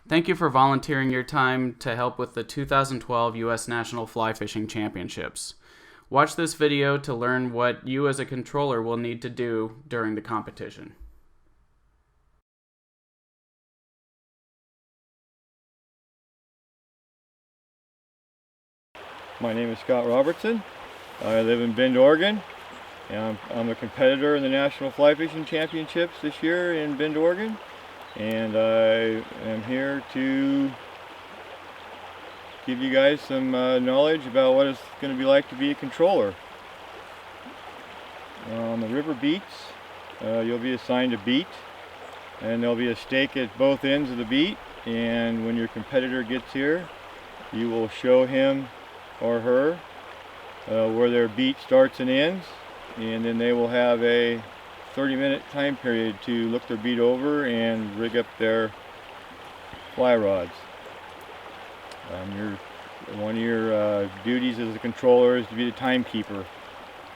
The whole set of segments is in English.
Thank you for volunteering your time to help with the 2012 U.S. National Fly Fishing Championships. Watch this video to learn what you as a controller will need to do during the competition. My name is Scott Robertson. I live in Bend, Oregon. And I'm a competitor in the National Fly Fishing Championships this year in Bend, Oregon. And I am here to give you guys some knowledge about what it's going to be like to be a controller. On the river beats, you'll be assigned a beat, and there'll be a stake at both ends of the beat, and when your competitor gets here, you will show him or her where their beat starts and ends, and then they will have a 30-minute time period to look their beat over and rig up their fly rods. One of your duties as a controller is to be the timekeeper.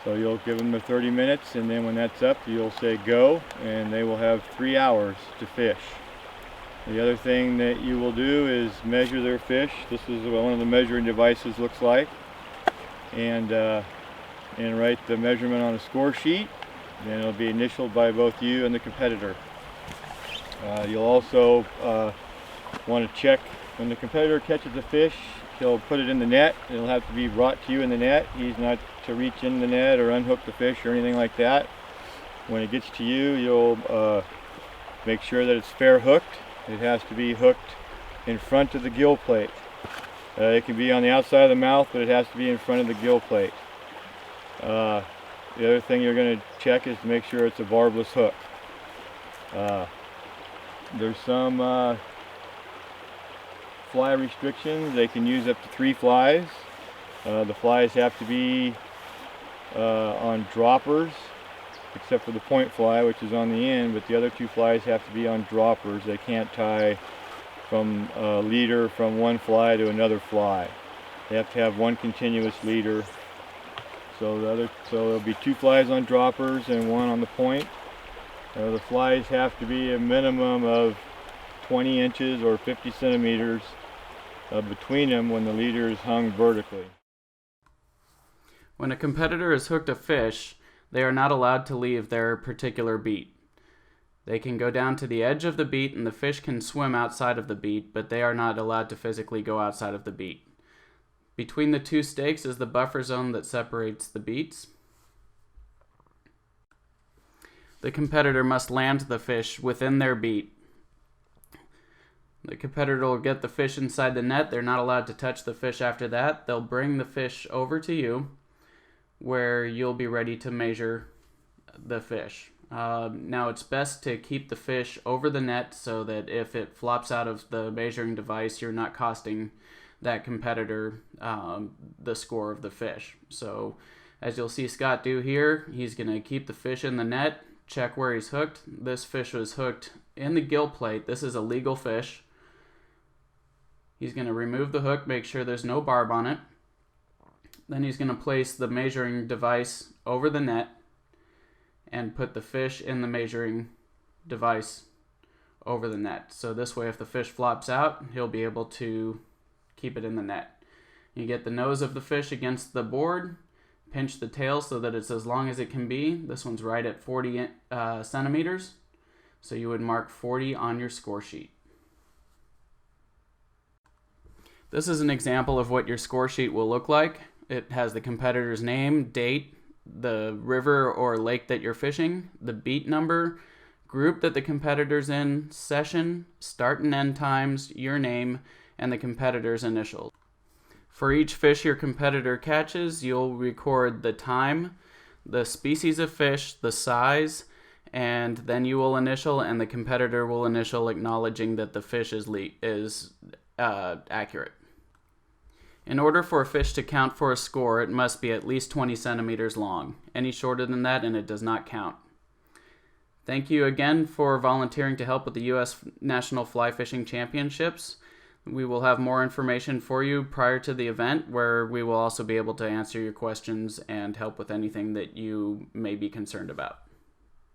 So you'll give them the 30 minutes, and then when that's up, you'll say go, and they will have 3 hours to fish. The other thing that you will do is measure their fish. This is what one of the measuring devices looks like, and write the measurement on a score sheet. And it'll be initialed by both you and the competitor. You'll also want to check when the competitor catches a fish. He'll put it in the net. It'll have to be brought to you in the net. He's not to reach in the net or unhook the fish or anything like that. When it gets to you, you'll make sure that it's fair hooked. It has to be hooked in front of the gill plate. It can be on the outside of the mouth, but it has to be in front of the gill plate. The other thing you're going to check is to make sure it's a barbless hook. There's some fly restrictions. They can use up to 3 flies. The flies have to be on droppers, except for the point fly, which is on the end, but the other 2 flies have to be on droppers. They can't tie from a leader from one fly to another fly. They have to have one continuous leader. So there'll be 2 flies on droppers and 1 on the point. The flies have to be a minimum of 20 inches or 50 centimeters between them when the leader is hung vertically. When a competitor has hooked a fish, they are not allowed to leave their particular beat. They can go down to the edge of the beat and the fish can swim outside of the beat, but they are not allowed to physically go outside of the beat. Between the 2 stakes is the buffer zone that separates the beats. The competitor must land the fish within their beat. The competitor will get the fish inside the net. They're not allowed to touch the fish after that. They'll bring the fish over to you where you'll be ready to measure the fish. Now it's best to keep the fish over the net so that if it flops out of the measuring device, you're not costing that competitor the score of the fish. So as you'll see Scott do here, he's going to keep the fish in the net, check where he's hooked. This fish was hooked in the gill plate. This is a legal fish. He's going to remove the hook, make sure there's no barb on it. Then he's going to place the measuring device over the net and put the fish in the measuring device over the net. So this way if the fish flops out, he'll be able to keep it in the net. You get the nose of the fish against the board, pinch the tail so that it's as long as it can be. This one's right at 40 centimeters, so you would mark 40 on your score sheet. This is an example of what your score sheet will look like. It has the competitor's name, date, the river or lake that you're fishing, the beat number, group that the competitor's in, session, start and end times, your name, and the competitor's initials. For each fish your competitor catches, you'll record the time, the species of fish, the size, and then you will initial and the competitor will initial acknowledging that the fish is accurate. In order for a fish to count for a score, it must be at least 20 centimeters long. Any shorter than that and it does not count. Thank you again for volunteering to help with the U.S. National Fly Fishing Championships. We will have more information for you prior to the event where we will also be able to answer your questions and help with anything that you may be concerned about.